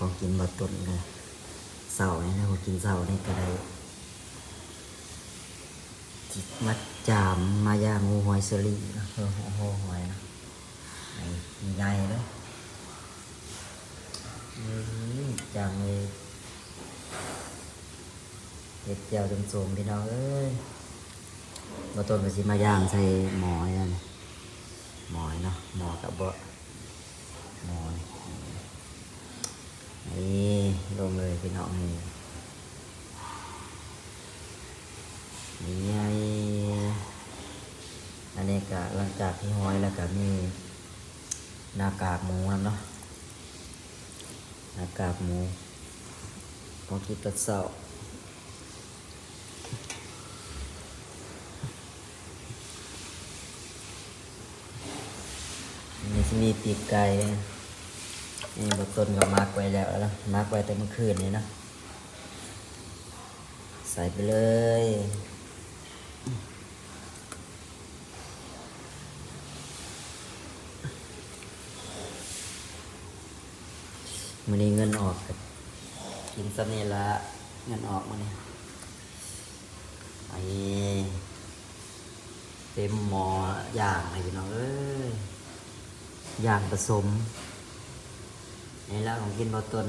ของกินบะตุนเลยเสาเนี่ยนะของกินเสาเนี่ยก็ได้จิมัดจามมาย่างงูหอยเซรีนะโอ้หอยนะไอ้ใหญ่เลยจางเลยเห็ดเจียวจมโสมพี่น้องเอ้ยบะตุนก็สิมาย่างใส่หมอนี่นะหมอเนาะหมอกับเบะหมอนี่ลงเลยพี่น้องนี่นี่ไงอันนี้ก็หลังจากที่ห้อยแล้วก็มีหน้ากากหมูเนาะหน้ากากหมูพอกินตัดเสานี่จะมีปีกไก่นี่บดต้นก็มาร์กไว้แล้วนะมาร์กไว้แต่เมื่อคืนนี้นะใส่ไปเลยมันนี้เงินออกกินซะนี่ละเงินออกมาเนี่ยไอ้เต็มหม้อย่างไอ้พี่น้องเอ้ยอย่างผสมนี่ละของกินบดต้น